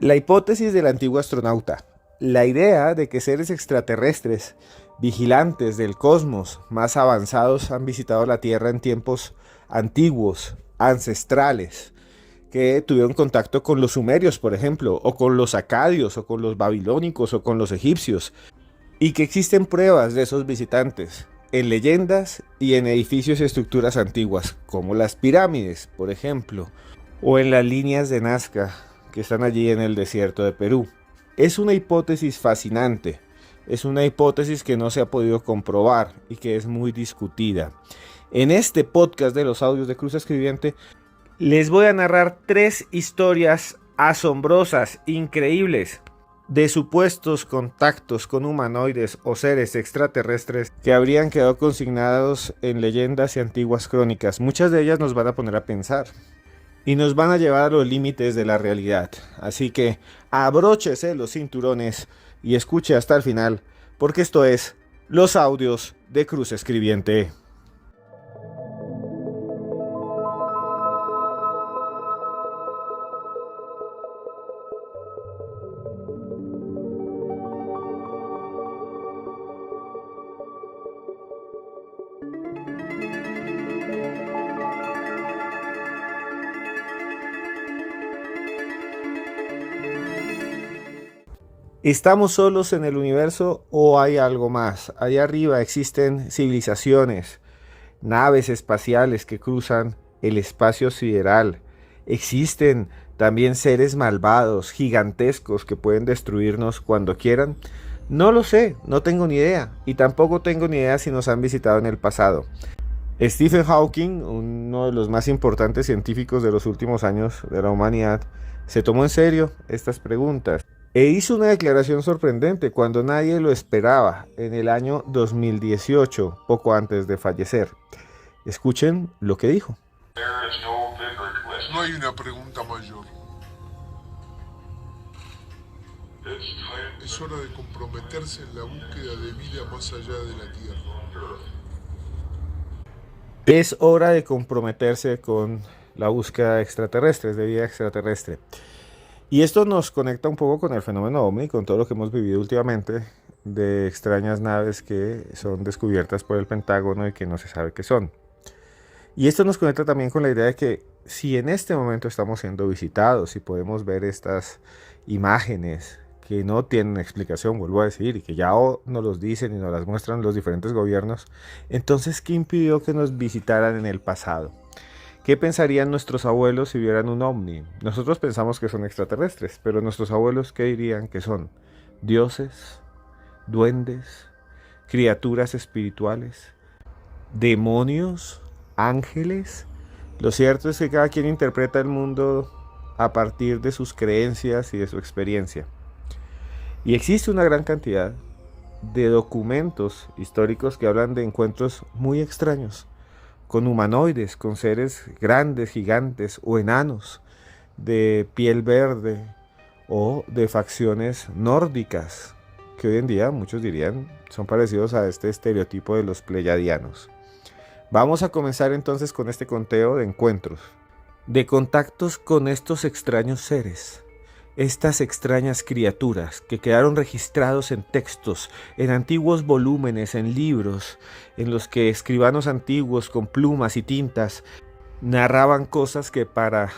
La hipótesis del antiguo astronauta. La idea de que seres extraterrestres, vigilantes del cosmos, más avanzados, han visitado la Tierra en tiempos antiguos, ancestrales, que tuvieron contacto con los sumerios, por ejemplo, o con los acadios, o con los babilónicos, o con los egipcios, y que existen pruebas de esos visitantes en leyendas y en edificios y estructuras antiguas, como las pirámides, por ejemplo, o en las líneas de Nazca que están allí en el desierto de Perú. Es una hipótesis fascinante, es una hipótesis que no se ha podido comprobar y que es muy discutida. En este podcast de los audios de Cruz Escribiente les voy a narrar 3 historias asombrosas, increíbles, de supuestos contactos con humanoides o seres extraterrestres que habrían quedado consignados en leyendas y antiguas crónicas. Muchas de ellas nos van a poner a pensar y nos van a llevar a los límites de la realidad. Así que abróchese los cinturones y escuche hasta el final, porque esto es Los Audios de Cruz Escribiente. ¿Estamos solos en el universo o hay algo más? Allá arriba existen civilizaciones, naves espaciales que cruzan el espacio sideral. Existen también seres malvados, gigantescos, que pueden destruirnos cuando quieran. No lo sé, no tengo ni idea. Y tampoco tengo ni idea si nos han visitado en el pasado. Stephen Hawking, uno de los más importantes científicos de los últimos años de la humanidad, se tomó en serio estas preguntas e hizo una declaración sorprendente cuando nadie lo esperaba en el año 2018, poco antes de fallecer. Escuchen lo que dijo. No hay una pregunta mayor. Es hora de comprometerse en la búsqueda de vida más allá de la Tierra. Es hora de comprometerse con la búsqueda de extraterrestres, de vida extraterrestre. Y esto nos conecta un poco con el fenómeno OVNI, con todo lo que hemos vivido últimamente de extrañas naves que son descubiertas por el Pentágono y que no se sabe qué son. Y esto nos conecta también con la idea de que si en este momento estamos siendo visitados y podemos ver estas imágenes que no tienen explicación, vuelvo a decir, y que ya nos los dicen y nos las muestran los diferentes gobiernos, entonces ¿qué impidió que nos visitaran en el pasado? ¿Qué pensarían nuestros abuelos si vieran un ovni? Nosotros pensamos que son extraterrestres, pero nuestros abuelos, ¿qué dirían que son? ¿Dioses? ¿Duendes? ¿Criaturas espirituales? ¿Demonios? ¿Ángeles? Lo cierto es que cada quien interpreta el mundo a partir de sus creencias y de su experiencia. Y existe una gran cantidad de documentos históricos que hablan de encuentros muy extraños con humanoides, con seres grandes, gigantes o enanos, de piel verde o de facciones nórdicas, que hoy en día muchos dirían son parecidos a este estereotipo de los pleyadianos. Vamos a comenzar entonces con este conteo de encuentros, de contactos con estos extraños seres. Estas extrañas criaturas que quedaron registrados en textos, en antiguos volúmenes, en libros, en los que escribanos antiguos con plumas y tintas narraban cosas que para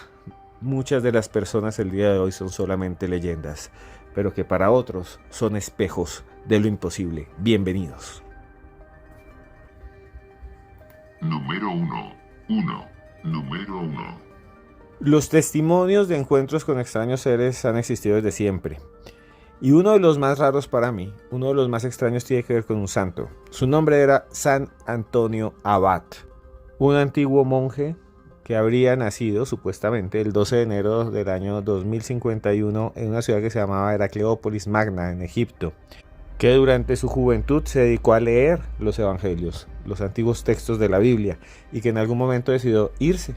muchas de las personas el día de hoy son solamente leyendas, pero que para otros son espejos de lo imposible. Bienvenidos. Número 1. Número 1. Los testimonios de encuentros con extraños seres han existido desde siempre. Y uno de los más raros para mí, uno de los más extraños, tiene que ver con un santo. Su nombre era San Antonio Abad, un antiguo monje que habría nacido supuestamente el 12 de enero del año 2051 en una ciudad que se llamaba Heracleópolis Magna, en Egipto, que durante su juventud se dedicó a leer los evangelios, los antiguos textos de la Biblia, y que en algún momento decidió irse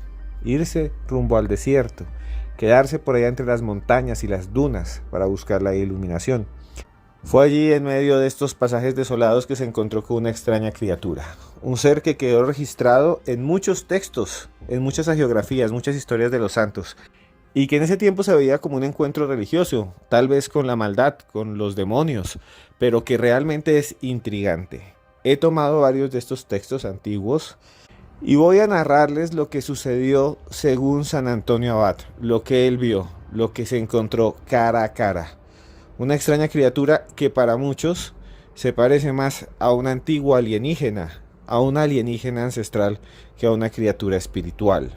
rumbo al desierto, quedarse por allá entre las montañas y las dunas para buscar la iluminación. Fue allí, en medio de estos pasajes desolados, que se encontró con una extraña criatura, un ser que quedó registrado en muchos textos, en muchas hagiografías, muchas historias de los santos, y que en ese tiempo se veía como un encuentro religioso, tal vez con la maldad, con los demonios, pero que realmente es intrigante. He tomado varios de estos textos antiguos y voy a narrarles lo que sucedió según San Antonio Abad, lo que él vio, lo que se encontró cara a cara. Una extraña criatura que para muchos se parece más a un antiguo alienígena, a un alienígena ancestral, que a una criatura espiritual.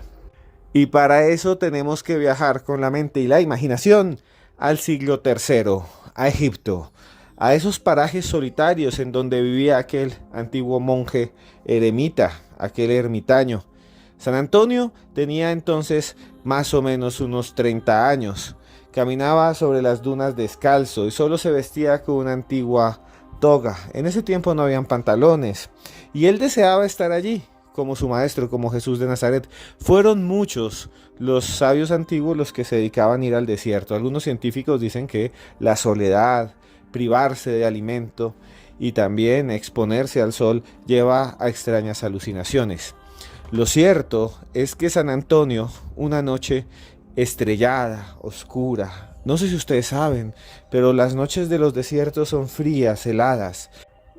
Y para eso tenemos que viajar con la mente y la imaginación al siglo III, a Egipto, a esos parajes solitarios en donde vivía aquel antiguo monje eremita, aquel ermitaño. San Antonio tenía entonces más o menos unos 30 años. Caminaba sobre las dunas descalzo y solo se vestía con una antigua toga. En ese tiempo no habían pantalones y él deseaba estar allí, como su maestro, como Jesús de Nazaret. Fueron muchos los sabios antiguos los que se dedicaban a ir al desierto. Algunos científicos dicen que la soledad, privarse de alimento y también exponerse al sol lleva a extrañas alucinaciones. Lo cierto es que San Antonio, una noche estrellada, oscura, no sé si ustedes saben, pero las noches de los desiertos son frías, heladas,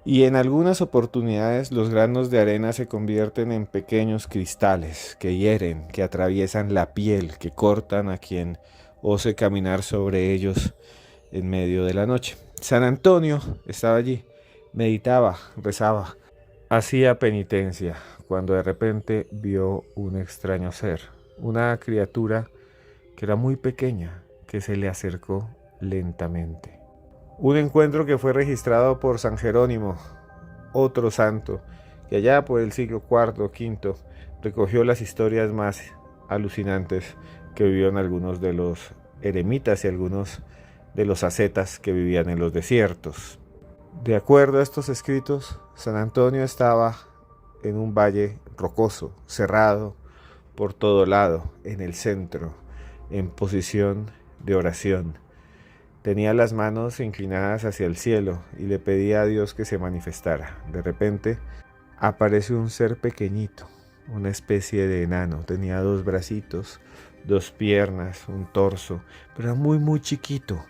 y en algunas oportunidades los granos de arena se convierten en pequeños cristales que hieren, que atraviesan la piel, que cortan a quien ose caminar sobre ellos en medio de la noche. San Antonio estaba allí, meditaba, rezaba, hacía penitencia, cuando de repente vio un extraño ser, una criatura que era muy pequeña, que se le acercó lentamente. Un encuentro que fue registrado por San Jerónimo, otro santo, que allá por el siglo IV o V recogió las historias más alucinantes que vivieron algunos de los eremitas y algunos de los ascetas que vivían en los desiertos. De acuerdo a estos escritos, San Antonio estaba en un valle rocoso, cerrado por todo lado, en el centro, en posición de oración. Tenía las manos inclinadas hacia el cielo y le pedía a Dios que se manifestara. De repente apareció un ser pequeñito, una especie de enano. Tenía 2 bracitos, 2 piernas, un torso, pero era muy chiquito.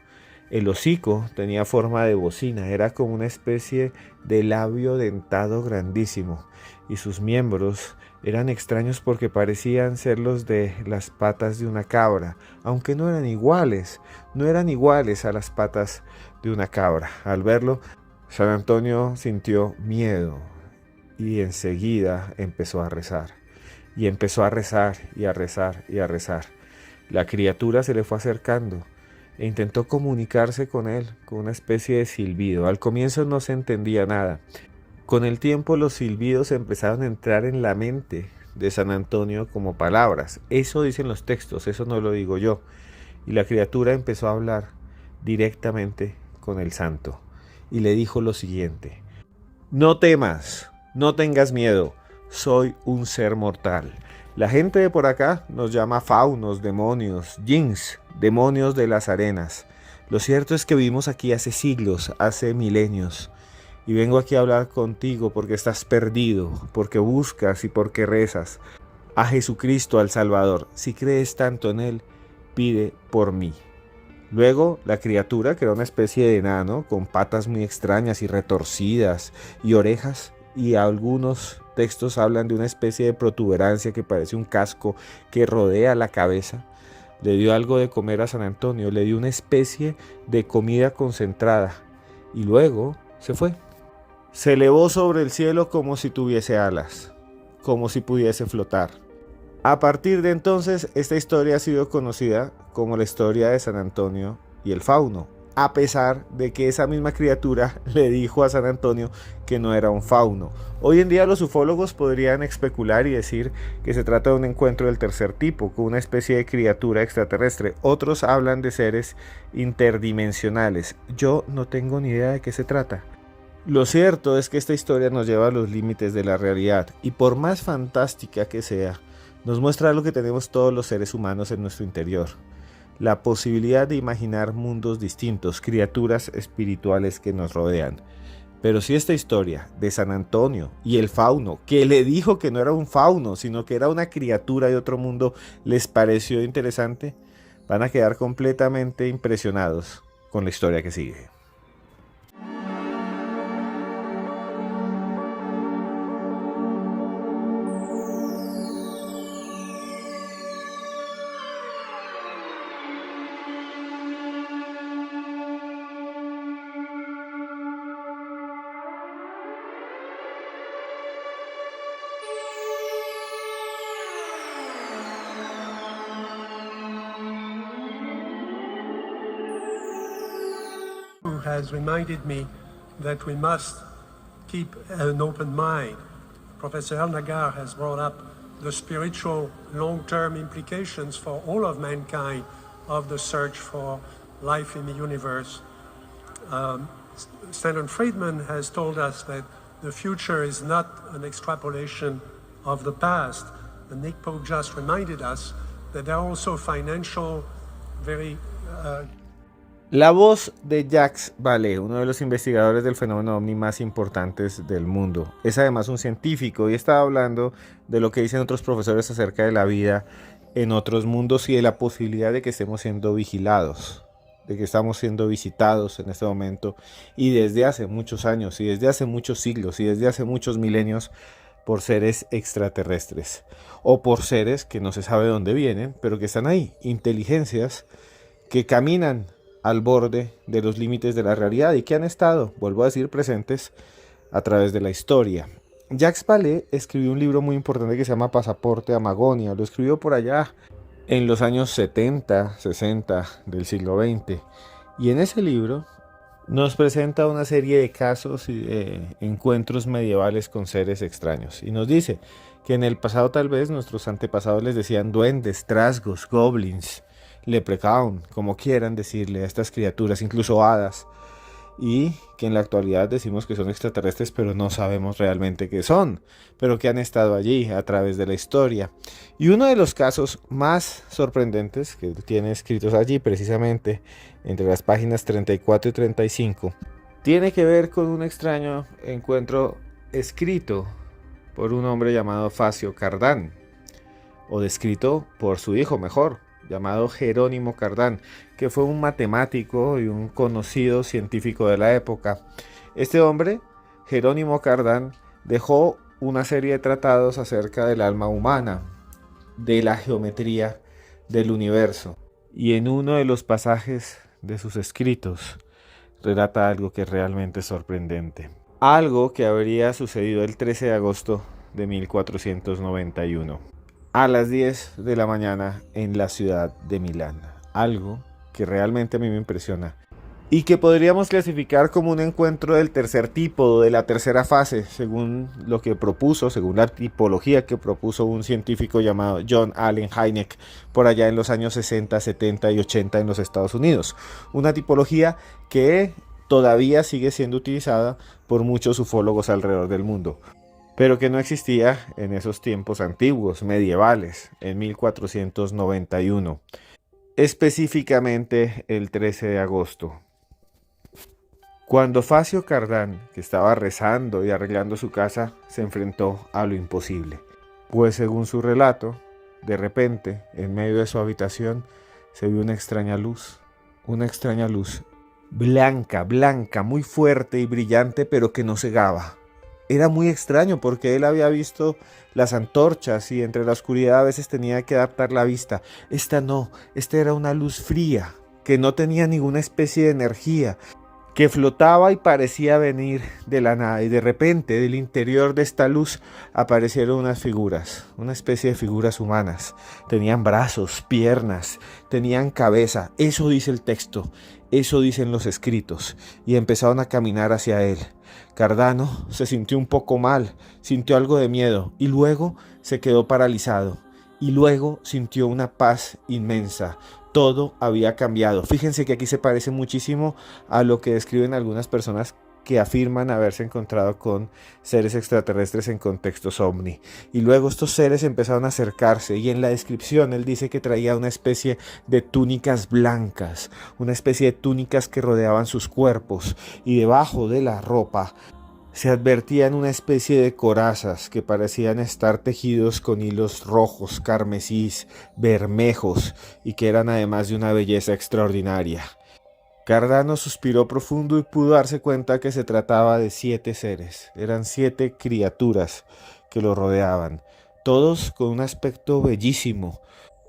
El hocico tenía forma de bocina, era como una especie de labio dentado grandísimo, y sus miembros eran extraños porque parecían ser los de las patas de una cabra, aunque no eran iguales a las patas de una cabra. Al verlo, San Antonio sintió miedo y enseguida empezó a rezar. Y empezó a rezar y a rezar y a rezar. La criatura se le fue acercando e intentó comunicarse con él con una especie de silbido. Al comienzo no se entendía nada. Con el tiempo los silbidos empezaron a entrar en la mente de San Antonio como palabras. Eso dicen los textos, eso no lo digo yo. Y la criatura empezó a hablar directamente con el santo y le dijo lo siguiente: no temas, no tengas miedo, soy un ser mortal. La gente de por acá nos llama faunos, demonios, jinns, demonios de las arenas. Lo cierto es que vivimos aquí hace siglos, hace milenios. Y vengo aquí a hablar contigo porque estás perdido, porque buscas y porque rezas a Jesucristo, al Salvador. Si crees tanto en Él, pide por mí. Luego la criatura, que era una especie de enano, con patas muy extrañas y retorcidas y orejas, y algunos textos hablan de una especie de protuberancia que parece un casco que rodea la cabeza, le dio algo de comer a San Antonio, le dio una especie de comida concentrada y luego se fue. Se elevó sobre el cielo como si tuviese alas, como si pudiese flotar. A partir de entonces, esta historia ha sido conocida como la historia de San Antonio y el fauno, a pesar de que esa misma criatura le dijo a San Antonio que no era un fauno. Hoy en día los ufólogos podrían especular y decir que se trata de un encuentro del tercer tipo, con una especie de criatura extraterrestre. Otros hablan de seres interdimensionales. Yo no tengo ni idea de qué se trata. Lo cierto es que esta historia nos lleva a los límites de la realidad y por más fantástica que sea, nos muestra algo que tenemos todos los seres humanos en nuestro interior: la posibilidad de imaginar mundos distintos, criaturas espirituales que nos rodean. Pero si esta historia de San Antonio y el fauno, que le dijo que no era un fauno, sino que era una criatura de otro mundo, les pareció interesante, Van a quedar completamente impresionados con la historia que sigue. Has reminded me that we must keep an open mind. Professor El Nagar has brought up the spiritual long-term implications for all of mankind of the search for life in the universe. Stanton Friedman has told us that the future is not an extrapolation of the past. And Nick Pope just reminded us that there are also financial, very La voz de Jacques Vallée, uno de los investigadores del fenómeno ovni más importantes del mundo. Es además un científico y estaba hablando de lo que dicen otros profesores acerca de la vida en otros mundos y de la posibilidad de que estemos siendo vigilados, de que estamos siendo visitados en este momento y desde hace muchos años y desde hace muchos siglos y desde hace muchos milenios por seres extraterrestres o por seres que no se sabe de dónde vienen, pero que están ahí, inteligencias que caminan al borde de los límites de la realidad y que han estado, vuelvo a decir, presentes a través de la historia. Jacques Vallée escribió un libro muy importante que se llama Pasaporte a Magonia. Lo escribió por allá en los años 70, 60 del siglo XX. Y en ese libro nos presenta una serie de casos y de encuentros medievales con seres extraños. Y nos dice que en el pasado tal vez nuestros antepasados les decían duendes, trasgos, goblins, leprechaun, como quieran decirle a estas criaturas, incluso hadas, y que en la actualidad decimos que son extraterrestres, pero no sabemos realmente qué son, pero que han estado allí a través de la historia. Y uno de los casos más sorprendentes que tiene escritos allí, precisamente entre las páginas 34 y 35, tiene que ver con un extraño encuentro escrito por un hombre llamado Facio Cardán, o descrito por su hijo mejor, llamado Jerónimo Cardán, que fue un matemático y un conocido científico de la época. Este hombre, Jerónimo Cardán, dejó una serie de tratados acerca del alma humana, de la geometría del universo, y en uno de los pasajes de sus escritos relata algo que es realmente sorprendente. Algo que habría sucedido el 13 de agosto de 1491. A las 10 de la mañana en la ciudad de Milán. Algo que realmente a mí me impresiona y que podríamos clasificar como un encuentro del tercer tipo, de la tercera fase, según lo que propuso, según la tipología que propuso un científico llamado John Allen Hynek por allá en los años 60, 70 y 80 en los Estados Unidos. Una tipología que todavía sigue siendo utilizada por muchos ufólogos alrededor del mundo, pero que no existía en esos tiempos antiguos, medievales, en 1491, específicamente el 13 de agosto. Cuando Facio Cardán, que estaba rezando y arreglando su casa, se enfrentó a lo imposible, pues según su relato, de repente, en medio de su habitación, se vio una extraña luz blanca, muy fuerte y brillante, pero que no cegaba. Era muy extraño porque él había visto las antorchas y entre la oscuridad a veces tenía que adaptar la vista. Esta era una luz fría, que no tenía ninguna especie de energía, que flotaba y parecía venir de la nada. Y de repente, del interior de esta luz, aparecieron unas figuras, una especie de figuras humanas. Tenían brazos, piernas, tenían cabeza. Eso dice el texto, eso dicen los escritos. Y empezaron a caminar hacia él. Cardano se sintió un poco mal, sintió algo de miedo y luego se quedó paralizado y luego sintió una paz inmensa. Todo había cambiado. Fíjense que aquí se parece muchísimo a lo que describen algunas personas que afirman haberse encontrado con seres extraterrestres en contextos ovni. Y luego estos seres empezaron a acercarse y en la descripción él dice que traía una especie de túnicas blancas, una especie de túnicas que rodeaban sus cuerpos y debajo de la ropa Se advertían una especie de corazas que parecían estar tejidos con hilos rojos, carmesís, bermejos y que eran además de una belleza extraordinaria. Cardano suspiró profundo y pudo darse cuenta que se trataba de 7 seres. Eran 7 criaturas que lo rodeaban, todos con un aspecto bellísimo,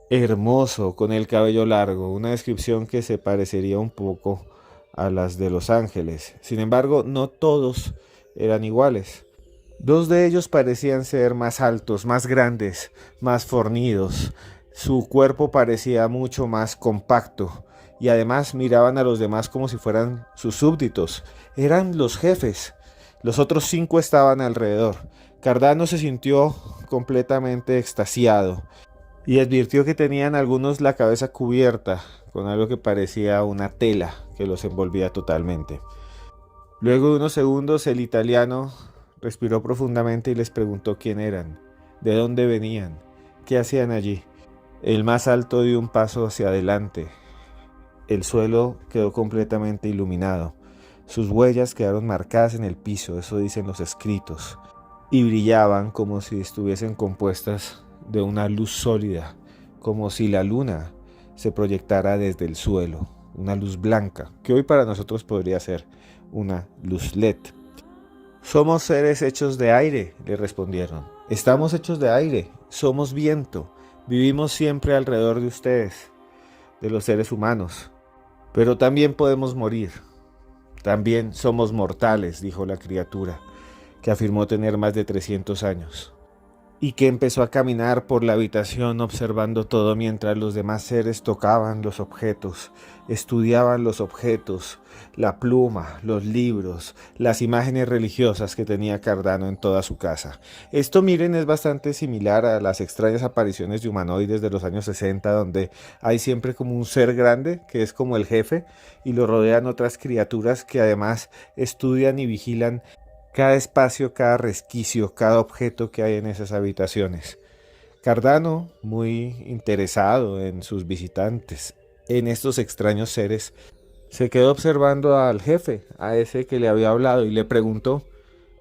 hermoso, con el cabello largo, una descripción que se parecería un poco a las de los ángeles. Sin embargo, no todos eran iguales. 2 de ellos parecían ser más altos, más grandes, más fornidos. Su cuerpo parecía mucho más compacto y además miraban a los demás como si fueran sus súbditos. Eran los jefes. Los otros 5 estaban alrededor. Cardano se sintió completamente extasiado y advirtió que tenían algunos la cabeza cubierta con algo que parecía una tela que los envolvía totalmente. Luego de unos segundos el italiano respiró profundamente y les preguntó quién eran, de dónde venían, qué hacían allí. El más alto dio un paso hacia adelante. El suelo quedó completamente iluminado. Sus huellas quedaron marcadas en el piso, eso dicen los escritos, y brillaban como si estuviesen compuestas de una luz sólida, como si la luna se proyectara desde el suelo, una luz blanca, que hoy para nosotros podría ser una luz LED. Somos seres hechos de aire, le respondieron. Estamos hechos de aire, somos viento, vivimos siempre alrededor de ustedes, de los seres humanos. Pero también podemos morir. También somos mortales, dijo la criatura, que afirmó tener más de 300 años, y que empezó a caminar por la habitación observando todo mientras los demás seres tocaban los objetos, estudiaban los objetos, la pluma, los libros, las imágenes religiosas que tenía Cardano en toda su casa. Esto, miren, es bastante similar a las extrañas apariciones de humanoides de los años 60, donde hay siempre como un ser grande, que es como el jefe, y lo rodean otras criaturas que además estudian y vigilan cada espacio, cada resquicio, cada objeto que hay en esas habitaciones. Cardano, muy interesado en sus visitantes, en estos extraños seres, se quedó observando al jefe, a ese que le había hablado, y le preguntó: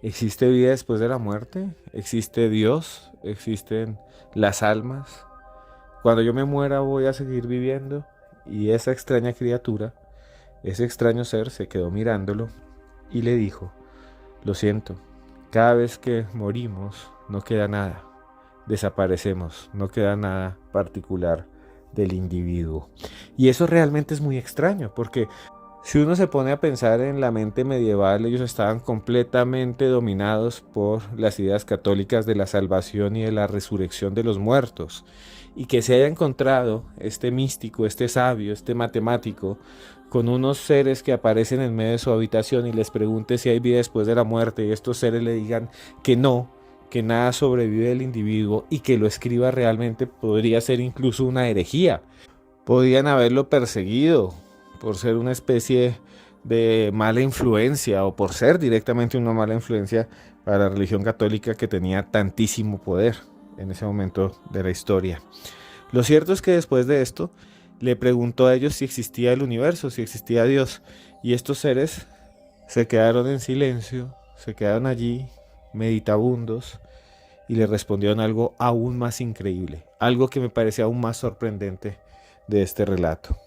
¿existe vida después de la muerte? ¿Existe Dios? ¿Existen las almas? Cuando yo me muera, ¿voy a seguir viviendo? Y esa extraña criatura, ese extraño ser, se quedó mirándolo y le dijo: lo siento, cada vez que morimos no queda nada, desaparecemos, no queda nada particular del individuo. Y eso realmente es muy extraño, porque si uno se pone a pensar en la mente medieval, ellos estaban completamente dominados por las ideas católicas de la salvación y de la resurrección de los muertos. Y que se haya encontrado este místico, este sabio, este matemático, con unos seres que aparecen en medio de su habitación y les pregunte si hay vida después de la muerte, y estos seres le digan que no, que nada sobrevive del individuo, y que lo escriba realmente podría ser incluso una herejía. Podían haberlo perseguido por ser una especie de mala influencia, o por ser directamente una mala influencia para la religión católica, que tenía tantísimo poder en ese momento de la historia. Lo cierto es que después de esto le preguntó a ellos si existía el universo, si existía Dios, y estos seres se quedaron en silencio, se quedaron allí meditabundos, y le respondieron algo aún más increíble, algo que me parecía aún más sorprendente de este relato.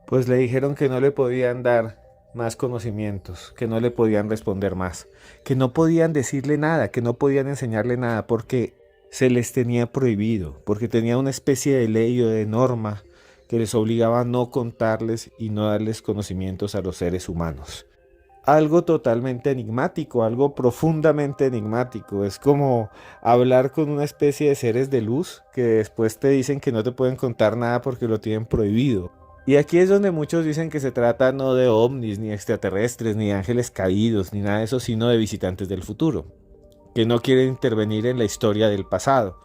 Pues le dijeron que no le podían dar más conocimientos, que no le podían responder más, que no podían decirle nada, que no podían enseñarle nada, porque se les tenía prohibido, porque tenía una especie de ley o de norma que les obligaba a no contarles y no darles conocimientos a los seres humanos. Algo totalmente enigmático, algo profundamente enigmático. Es como hablar con una especie de seres de luz que después te dicen que no te pueden contar nada porque lo tienen prohibido. Y aquí es donde muchos dicen que se trata no de ovnis, ni extraterrestres, ni ángeles caídos, ni nada de eso, sino de visitantes del futuro, que no quieren intervenir en la historia del pasado.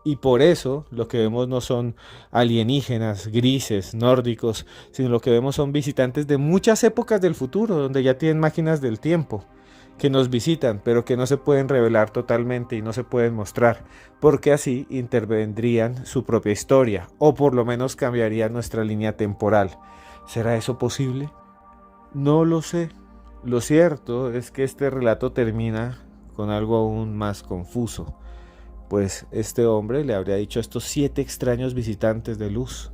Y por eso lo que vemos no son alienígenas, grises, nórdicos, sino lo que vemos son visitantes de muchas épocas del futuro, donde ya tienen máquinas del tiempo, que nos visitan, pero que no se pueden revelar totalmente y no se pueden mostrar, porque así intervendrían su propia historia, o por lo menos cambiarían nuestra línea temporal. ¿Será eso posible? No lo sé. Lo cierto es que este relato termina con algo aún más confuso, pues este hombre le habría dicho a estos 7 extraños visitantes de luz,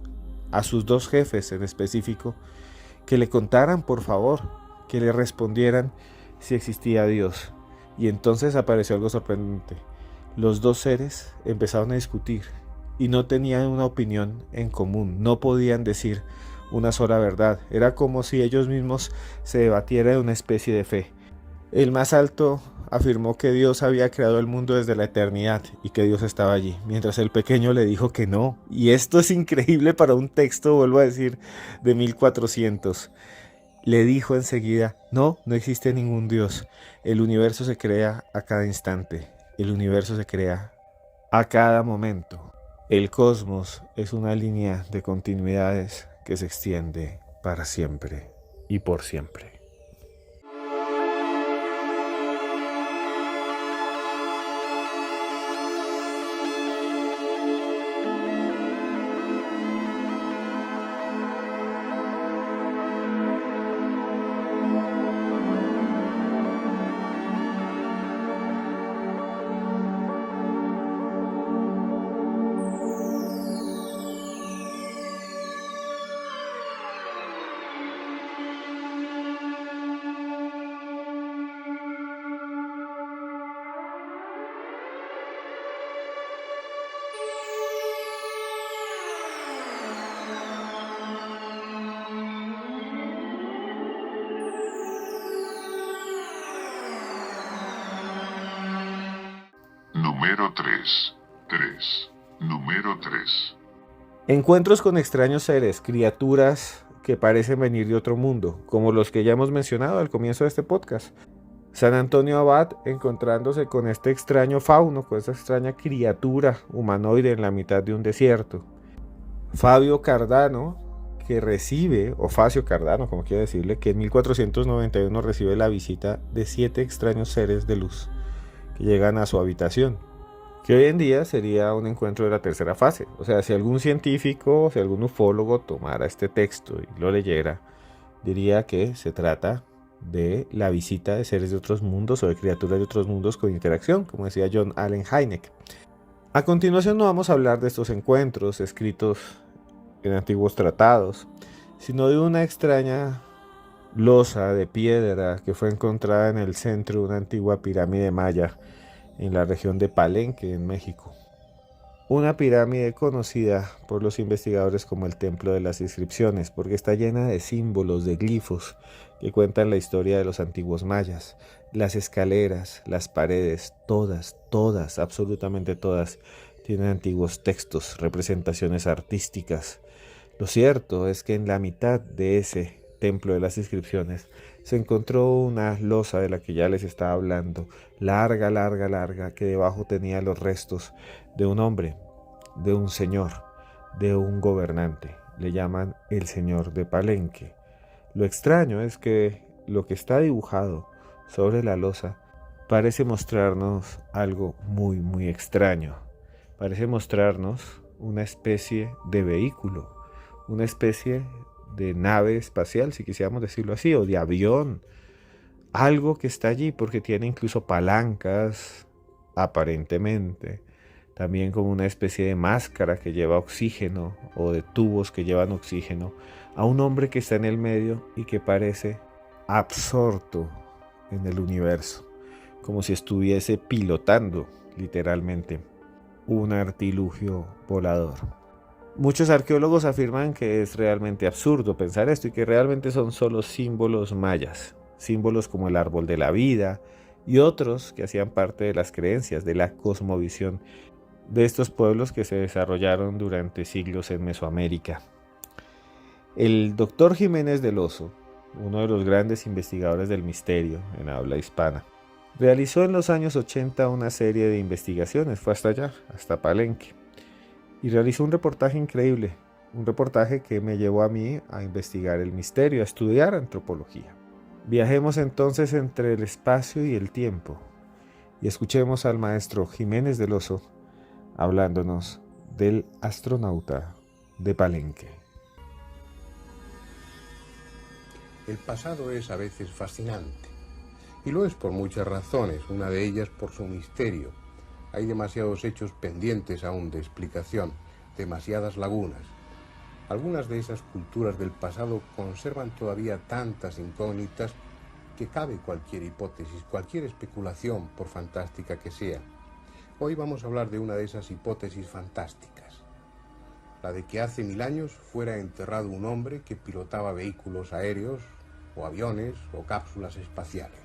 a sus 2 jefes en específico, que le contaran, por favor, que le respondieran si existía Dios. Y entonces apareció algo sorprendente. Los 2 seres empezaron a discutir y no tenían una opinión en común, no podían decir una sola verdad. Era como si ellos mismos se debatieran de una especie de fe. El más alto afirmó que Dios había creado el mundo desde la eternidad y que Dios estaba allí, mientras el pequeño le dijo que no. Y esto es increíble para un texto, vuelvo a decir, de 1400. Le dijo enseguida: no existe ningún Dios. El universo se crea a cada instante. El universo se crea a cada momento. El cosmos es una línea de continuidades que se extiende para siempre y por siempre. Número 3. Número 3. Encuentros con extraños seres, criaturas que parecen venir de otro mundo, como los que ya hemos mencionado al comienzo de este podcast. San Antonio Abad encontrándose con este extraño fauno, con esta extraña criatura humanoide en la mitad de un desierto. Fabio Cardano, que recibe, o Facio Cardano, como quiera decirle, que en 1491 recibe la visita de 7 extraños seres de luz que llegan a su habitación, que hoy en día sería un encuentro de la tercera fase. O sea, si algún científico, si algún ufólogo tomara este texto y lo leyera, diría que se trata de la visita de seres de otros mundos o de criaturas de otros mundos con interacción, como decía John Allen Hynek. A continuación no vamos a hablar de estos encuentros escritos en antiguos tratados, sino de una extraña losa de piedra que fue encontrada en el centro de una antigua pirámide maya en la región de Palenque, en México. Una pirámide conocida por los investigadores como el Templo de las Inscripciones, porque está llena de símbolos, de glifos que cuentan la historia de los antiguos mayas. Las escaleras, las paredes, todas, absolutamente todas, tienen antiguos textos, representaciones artísticas. Lo cierto es que en la mitad de ese Templo de las Inscripciones se encontró una losa de la que ya les estaba hablando, larga, que debajo tenía los restos de un hombre, de un señor, de un gobernante. Le llaman el Señor de Palenque. Lo extraño es que lo que está dibujado sobre la losa parece mostrarnos algo muy extraño. Parece mostrarnos una especie de vehículo, una especie de nave espacial, si quisiéramos decirlo así, o de avión. Algo que está allí porque tiene incluso palancas, aparentemente. También como una especie de máscara que lleva oxígeno o de tubos que llevan oxígeno a un hombre que está en el medio y que parece absorto en el universo, como si estuviese pilotando literalmente un artilugio volador. Muchos arqueólogos afirman que es realmente absurdo pensar esto y que realmente son solo símbolos mayas, símbolos como el árbol de la vida y otros que hacían parte de las creencias, de la cosmovisión de estos pueblos que se desarrollaron durante siglos en Mesoamérica. El doctor Jiménez del Oso, uno de los grandes investigadores del misterio en habla hispana, realizó en los años 80 una serie de investigaciones, fue hasta allá, hasta Palenque, y realizó un reportaje increíble, un reportaje que me llevó a mí a investigar el misterio, a estudiar antropología. Viajemos entonces entre el espacio y el tiempo y escuchemos al maestro Jiménez del Oso hablándonos del astronauta de Palenque. El pasado es a veces fascinante, y lo es por muchas razones, una de ellas por su misterio. Hay demasiados hechos pendientes aún de explicación, demasiadas lagunas. Algunas de esas culturas del pasado conservan todavía tantas incógnitas que cabe cualquier hipótesis, cualquier especulación, por fantástica que sea. Hoy vamos a hablar de una de esas hipótesis fantásticas, la de que hace 1000 años fuera enterrado un hombre que pilotaba vehículos aéreos, o aviones, o cápsulas espaciales.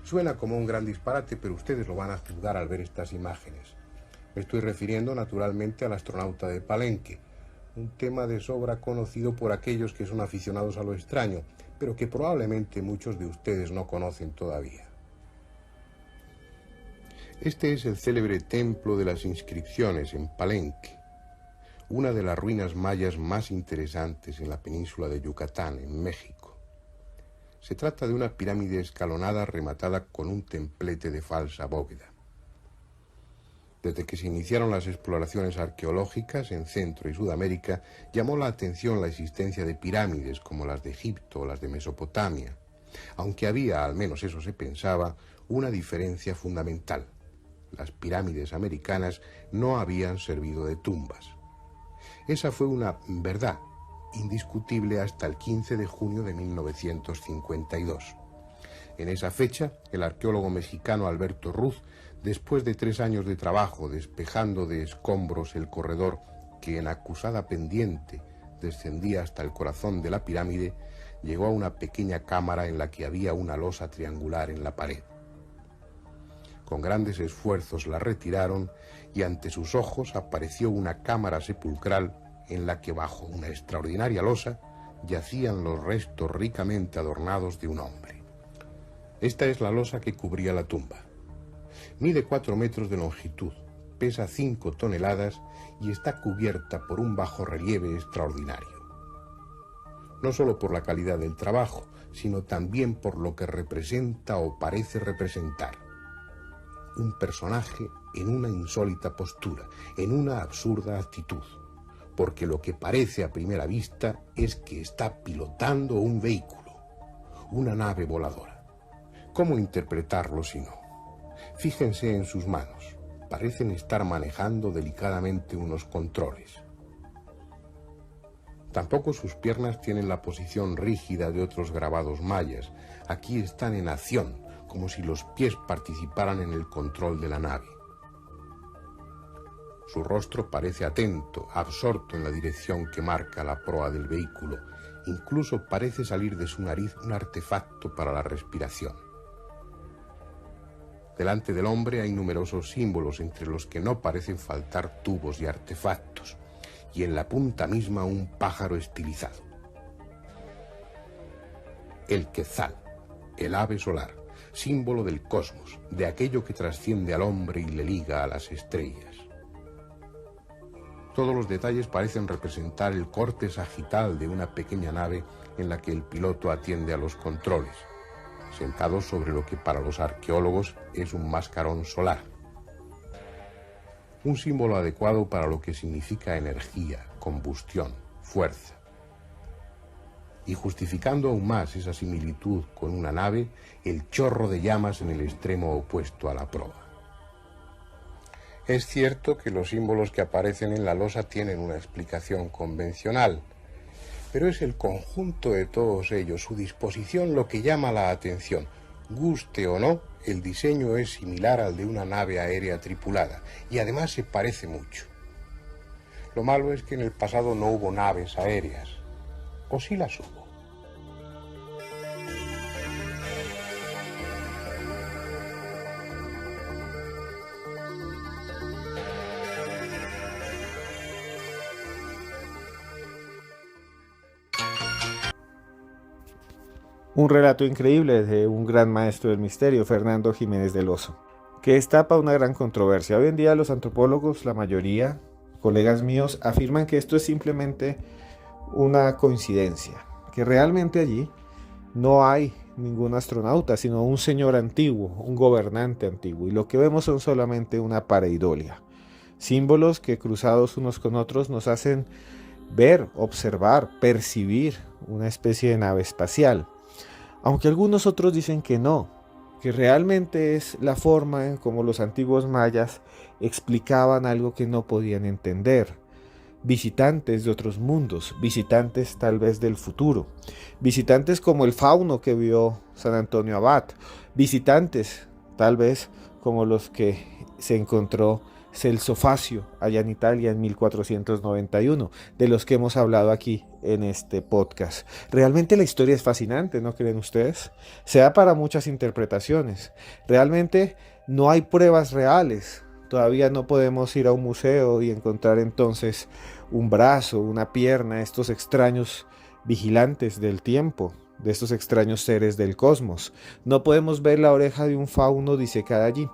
Suena como un gran disparate, pero ustedes lo van a juzgar al ver estas imágenes. Me estoy refiriendo naturalmente al astronauta de Palenque, un tema de sobra conocido por aquellos que son aficionados a lo extraño, pero que probablemente muchos de ustedes no conocen todavía. Este es el célebre Templo de las Inscripciones en Palenque, una de las ruinas mayas más interesantes en la península de Yucatán, en México. Se trata de una pirámide escalonada rematada con un templete de falsa bóveda. Desde que se iniciaron las exploraciones arqueológicas en Centro y Sudamérica, llamó la atención la existencia de pirámides como las de Egipto o las de Mesopotamia, aunque había, al menos eso se pensaba, una diferencia fundamental. Las pirámides americanas no habían servido de tumbas. Esa fue una verdad indiscutible hasta el 15 de junio de 1952. En esa fecha, el arqueólogo mexicano Alberto Ruz, después de 3 años de trabajo despejando de escombros el corredor que en acusada pendiente descendía hasta el corazón de la pirámide, llegó a una pequeña cámara en la que había una losa triangular en la pared. Con grandes esfuerzos la retiraron y ante sus ojos apareció una cámara sepulcral en la que bajo una extraordinaria losa yacían los restos ricamente adornados de un hombre. Esta es la losa que cubría la tumba. Mide 4 metros de longitud, pesa 5 toneladas y está cubierta por un bajorrelieve extraordinario. No solo por la calidad del trabajo, sino también por lo que representa o parece representar. Un personaje en una insólita postura, en una absurda actitud, porque lo que parece a primera vista es que está pilotando un vehículo, una nave voladora. ¿Cómo interpretarlo si no? Fíjense en sus manos, parecen estar manejando delicadamente unos controles. Tampoco sus piernas tienen la posición rígida de otros grabados mayas. Aquí están en acción, como si los pies participaran en el control de la nave. Su rostro parece atento, absorto en la dirección que marca la proa del vehículo. Incluso parece salir de su nariz un artefacto para la respiración. Delante del hombre hay numerosos símbolos, entre los que no parecen faltar tubos y artefactos, y en la punta misma un pájaro estilizado. El quetzal, el ave solar, símbolo del cosmos, de aquello que trasciende al hombre y le liga a las estrellas. Todos los detalles parecen representar el corte sagital de una pequeña nave en la que el piloto atiende a los controles, sentado sobre lo que para los arqueólogos es un mascarón solar. Un símbolo adecuado para lo que significa energía, combustión, fuerza. Y justificando aún más esa similitud con una nave, el chorro de llamas en el extremo opuesto a la proa. Es cierto que los símbolos que aparecen en la losa tienen una explicación convencional, pero es el conjunto de todos ellos, su disposición, lo que llama la atención. Guste o no, el diseño es similar al de una nave aérea tripulada, y además se parece mucho. Lo malo es que en el pasado no hubo naves aéreas, o sí las hubo. Un relato increíble de un gran maestro del misterio, Fernando Jiménez del Oso, que destapa una gran controversia. Hoy en día los antropólogos, la mayoría, colegas míos, afirman que esto es simplemente una coincidencia, que realmente allí no hay ningún astronauta, sino un señor antiguo, un gobernante antiguo, y lo que vemos son solamente una pareidolia, símbolos que cruzados unos con otros nos hacen ver, observar, percibir una especie de nave espacial. Aunque algunos otros dicen que no, que realmente es la forma en cómo los antiguos mayas explicaban algo que no podían entender. Visitantes de otros mundos, visitantes tal vez del futuro, visitantes como el fauno que vio San Antonio Abad, visitantes tal vez como los que se encontró Celso Facio allá en Italia en 1491, de los que hemos hablado aquí en este podcast. Realmente la historia es fascinante, ¿no creen ustedes? Se da para muchas interpretaciones. Realmente no hay pruebas reales. Todavía no podemos ir a un museo y encontrar entonces un brazo, una pierna, estos extraños vigilantes del tiempo, de estos extraños seres del cosmos. No podemos ver la oreja de un fauno disecada allí.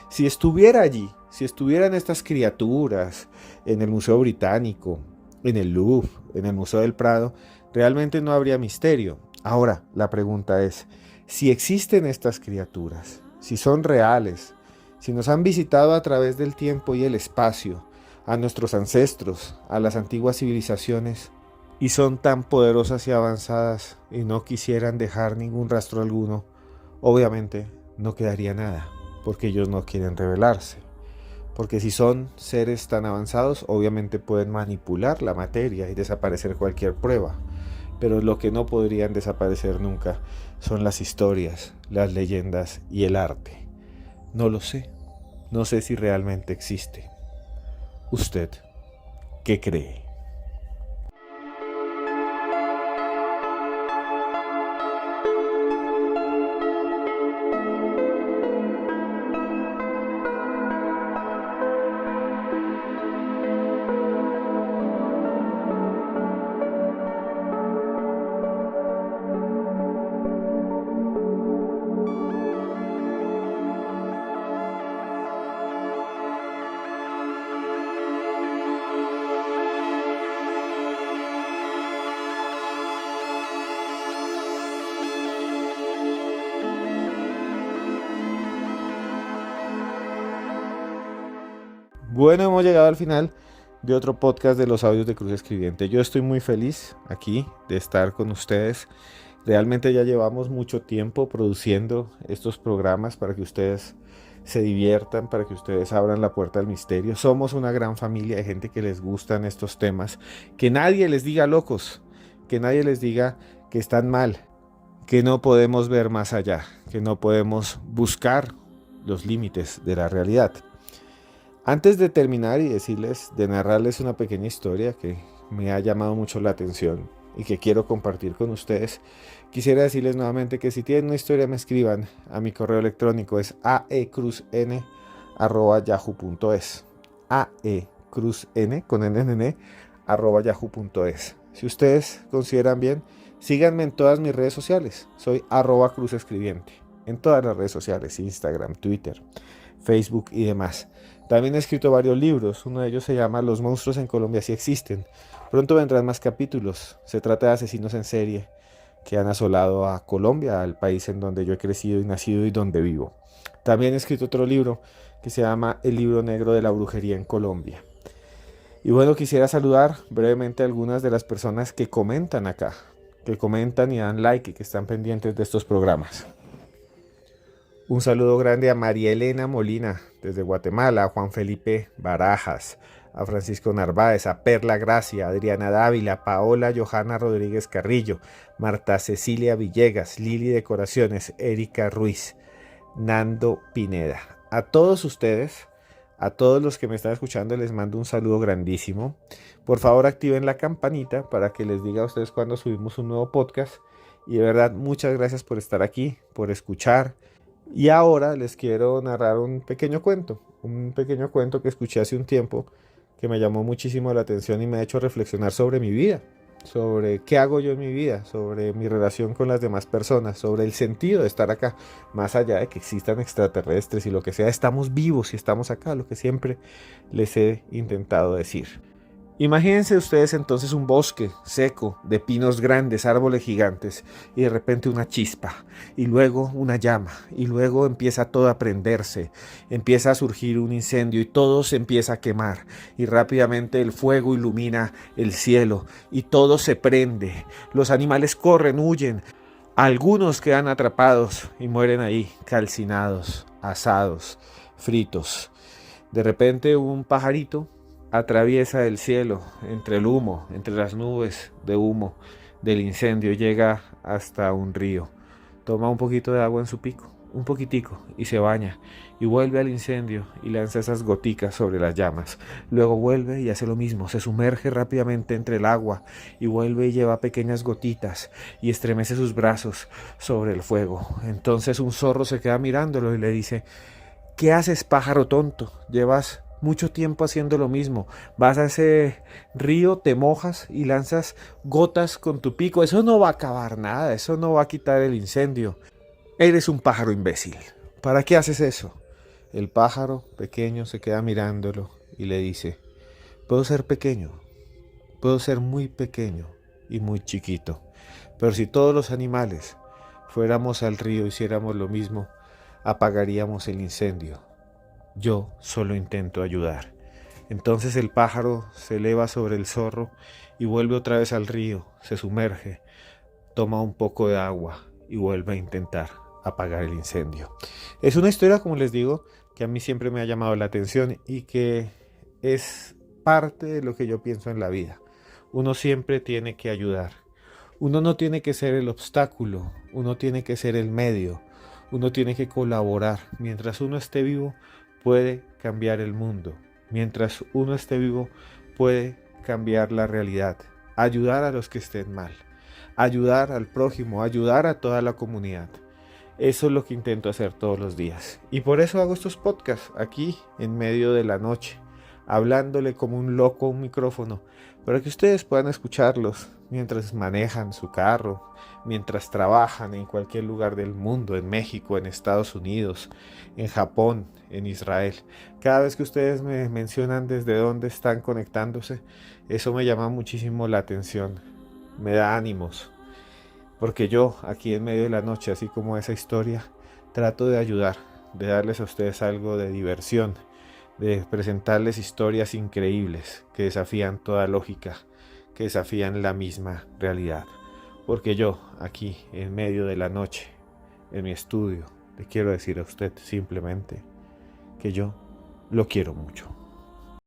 Si estuviera allí, si estuvieran estas criaturas en el Museo Británico, en el Louvre, en el Museo del Prado, realmente no habría misterio. Ahora, la pregunta es, si existen estas criaturas, si son reales, si nos han visitado a través del tiempo y el espacio, a nuestros ancestros, a las antiguas civilizaciones, y son tan poderosas y avanzadas y no quisieran dejar ningún rastro alguno, obviamente no quedaría nada, porque ellos no quieren revelarse. Porque si son seres tan avanzados, obviamente pueden manipular la materia y desaparecer cualquier prueba. Pero lo que no podrían desaparecer nunca son las historias, las leyendas y el arte. No lo sé. No sé si realmente existe. ¿Usted qué cree? Bueno, hemos llegado al final de otro podcast de los audios de Cruz Escribiente. Yo estoy muy feliz aquí de estar con ustedes. Realmente ya llevamos mucho tiempo produciendo estos programas para que ustedes se diviertan, para que ustedes abran la puerta al misterio. Somos una gran familia de gente que les gustan estos temas. Que nadie les diga locos, que nadie les diga que están mal, que no podemos ver más allá, que no podemos buscar los límites de la realidad. Antes de terminar y de narrarles una pequeña historia que me ha llamado mucho la atención y que quiero compartir con ustedes, quisiera decirles nuevamente que si tienen una historia me escriban a mi correo electrónico, es aecruzn@yahoo.es, aecruzn@yahoo.es. Si ustedes consideran bien, síganme en todas mis redes sociales, soy @cruzescribiente, en todas las redes sociales, Instagram, Twitter, Facebook y demás. También he escrito varios libros, uno de ellos se llama Los monstruos en Colombia sí existen. Pronto vendrán más capítulos. Se trata de asesinos en serie que han asolado a Colombia, al país en donde yo he crecido y nacido y donde vivo. También he escrito otro libro que se llama El libro negro de la brujería en Colombia. Y bueno, quisiera saludar brevemente a algunas de las personas que comentan acá, que comentan y dan like y que están pendientes de estos programas. Un saludo grande a María Elena Molina desde Guatemala, a Juan Felipe Barajas, a Francisco Narváez, a Perla Gracia, a Adriana Dávila, Paola Johanna Rodríguez Carrillo, Marta Cecilia Villegas, Lili Decoraciones, Erika Ruiz, Nando Pineda. A todos ustedes, a todos los que me están escuchando, les mando un saludo grandísimo. Por favor, activen la campanita para que les diga a ustedes cuando subimos un nuevo podcast. Y de verdad, muchas gracias por estar aquí, por escuchar. Y ahora les quiero narrar un pequeño cuento que escuché hace un tiempo que me llamó muchísimo la atención y me ha hecho reflexionar sobre mi vida, sobre qué hago yo en mi vida, sobre mi relación con las demás personas, sobre el sentido de estar acá, más allá de que existan extraterrestres y lo que sea, estamos vivos y estamos acá, lo que siempre les he intentado decir. Imagínense ustedes entonces un bosque seco de pinos grandes, árboles gigantes, y de repente una chispa, y luego una llama, y luego empieza todo a prenderse, empieza a surgir un incendio y todo se empieza a quemar, y rápidamente el fuego ilumina el cielo, y todo se prende, los animales corren, huyen, algunos quedan atrapados y mueren ahí, calcinados, asados, fritos. De repente un pajarito atraviesa el cielo entre el humo, entre las nubes de humo del incendio, llega hasta un río, toma un poquito de agua en su pico, un poquitico, y se baña, y vuelve al incendio y lanza esas goticas sobre las llamas. Luego vuelve y hace lo mismo, se sumerge rápidamente entre el agua y vuelve y lleva pequeñas gotitas y estremece sus brazos sobre el fuego. Entonces un zorro se queda mirándolo y le dice: ¿qué haces, pájaro tonto? Llevas mucho tiempo haciendo lo mismo. Vas a ese río, te mojas y lanzas gotas con tu pico. Eso no va a acabar nada, eso no va a quitar el incendio. Eres un pájaro imbécil. ¿Para qué haces eso? El pájaro pequeño se queda mirándolo y le dice: puedo ser pequeño, puedo ser muy pequeño y muy chiquito, pero si todos los animales fuéramos al río y hiciéramos lo mismo, apagaríamos el incendio. Yo solo intento ayudar. Entonces el pájaro se eleva sobre el zorro y vuelve otra vez al río, se sumerge, toma un poco de agua y vuelve a intentar apagar el incendio. Es una historia, como les digo, que a mí siempre me ha llamado la atención y que es parte de lo que yo pienso en la vida. Uno siempre tiene que ayudar. Uno no tiene que ser el obstáculo, uno tiene que ser el medio. Uno tiene que colaborar. Mientras uno esté vivo, puede cambiar el mundo. Mientras uno esté vivo, puede cambiar la realidad. Ayudar a los que estén mal. Ayudar al prójimo, ayudar a toda la comunidad. Eso es lo que intento hacer todos los días. Y por eso hago estos podcasts aquí en medio de la noche, hablándole como un loco a un micrófono, para que ustedes puedan escucharlos mientras manejan su carro, mientras trabajan en cualquier lugar del mundo, en México, en Estados Unidos, en Japón, en Israel. Cada vez que ustedes me mencionan desde dónde están conectándose, eso me llama muchísimo la atención, me da ánimos, porque yo aquí en medio de la noche, así como esa historia, trato de ayudar, de darles a ustedes algo de diversión, de presentarles historias increíbles que desafían toda lógica, que desafían la misma realidad. Porque yo, aquí, en medio de la noche, en mi estudio, le quiero decir a usted simplemente que yo lo quiero mucho.